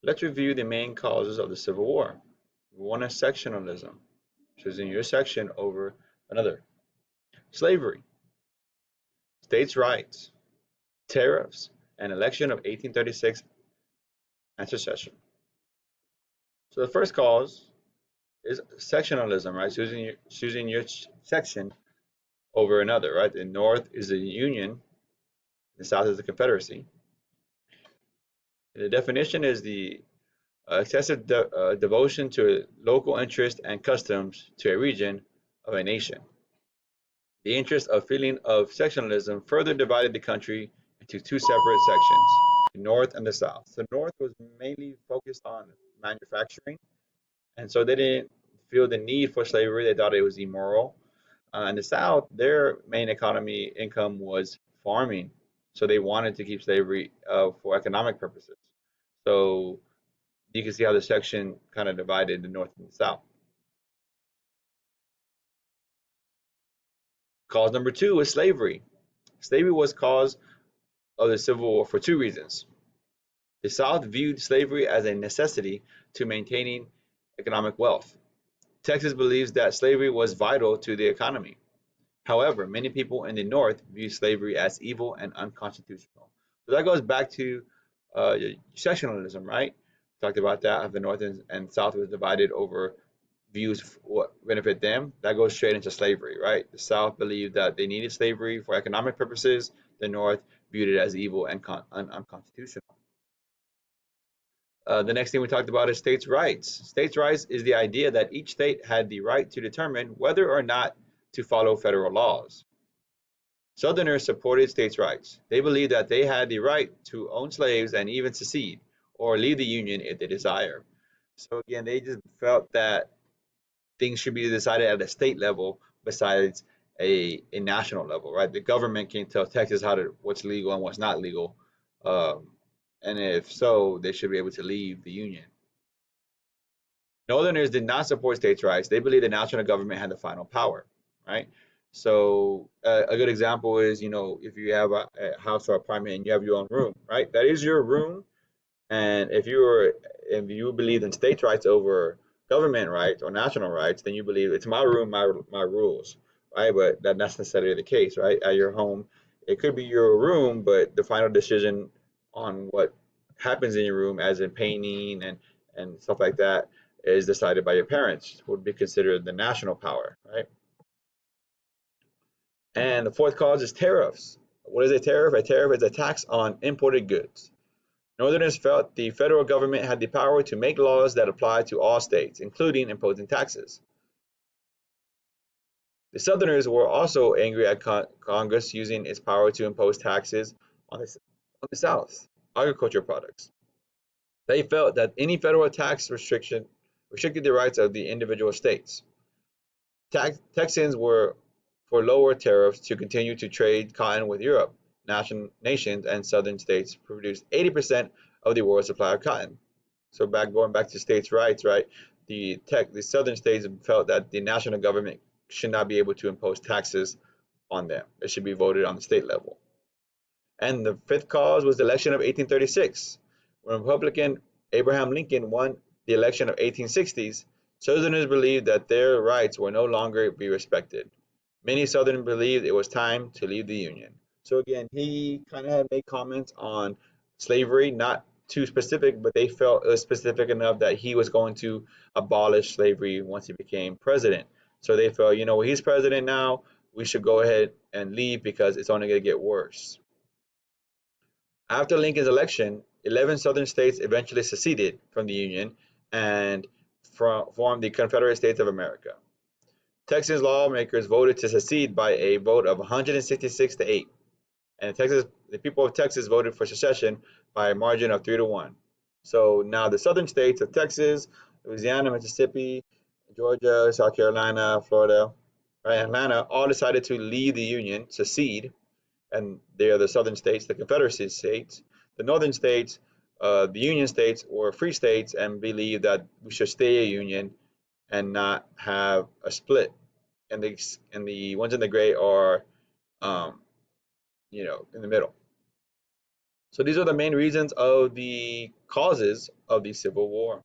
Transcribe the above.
Let's review the main causes of the Civil War. One is sectionalism, choosing your section over another. Slavery, states' rights, tariffs, and election of 1836 and secession. So the first cause is sectionalism, right? Choosing your section over another, right? The North is the Union, the South is the Confederacy. The definition is the excessive devotion to local interest and customs to a region of a nation. The interest of feeling of sectionalism further divided the country into two separate sections, the North and the South. The North was mainly focused on manufacturing, and so they didn't feel the need for slavery. They thought it was immoral. In the South, their main economy income was farming, so they wanted to keep slavery for economic purposes. So you can see how the section kind of divided the North and the South. Cause number two is slavery. Slavery was cause of the Civil War for two reasons. The South viewed slavery as a necessity to maintaining economic wealth. Texas believes that slavery was vital to the economy. However, many people in the North view slavery as evil and unconstitutional. So that goes back to sectionalism, right? We talked about that, how the North and South was divided over views what benefit them. That goes straight into slavery, right? The South believed that they needed slavery for economic purposes. The North viewed it as evil and unconstitutional. The next thing we talked about is states' rights. States' rights is the idea that each state had the right to determine whether or not to follow federal laws. Southerners supported states' rights. They believed that they had the right to own slaves and even secede or leave the Union if they desire. So again, they just felt that things should be decided at a state level besides a national level, right? The government can tell Texas what's legal and what's not legal. Um, and if so, they should be able to leave the Union. Northerners did not support states' rights. They believed the national government had the final power, right? So a good example is, if you have a house or apartment and you have your own room, right? That is your room. And if you believe in states' rights over government rights or national rights, then you believe it's my room, my rules, right? But that's not necessarily the case, right? At your home, it could be your room, but the final decision on what happens in your room, as in painting and stuff like that, is decided by your parents, would be considered the national power, right? And the fourth cause is tariffs. What is a tariff? A tariff is a tax on imported goods. Northerners felt the federal government had the power to make laws that applied to all states, including imposing taxes. The Southerners were also angry at Congress using its power to impose taxes on the South agricultural products. They felt that any federal tax restriction restricted the rights of the individual states. Texans were for lower tariffs to continue to trade cotton with Europe. Nations and southern states produced 80% of the world's supply of cotton. So going back to states' rights, right? The southern states felt that the national government should not be able to impose taxes on them. It should be voted on the state level. And the fifth cause was the election of 1836. When Republican Abraham Lincoln won the election of 1860s, Southerners believed that their rights were no longer be respected. Many Southerners believed it was time to leave the Union. So again, he kind of had made comments on slavery, not too specific, but they felt it was specific enough that he was going to abolish slavery once he became president. So they felt, he's president now, we should go ahead and leave because it's only going to get worse. After Lincoln's election, 11 Southern states eventually seceded from the Union and formed the Confederate States of America. Texas lawmakers voted to secede by a vote of 166 to 8, and the people of Texas voted for secession by a margin of 3 to 1. So now the southern states of Texas, Louisiana, Mississippi, Georgia, South Carolina, Florida, right, Atlanta all decided to leave the Union, secede, and they are the southern states, the Confederacy states. The northern states, the Union states, were free states and believed that we should stay a union and not have a split. And the ones in the gray are, in the middle. So these are the main reasons of the causes of the Civil War.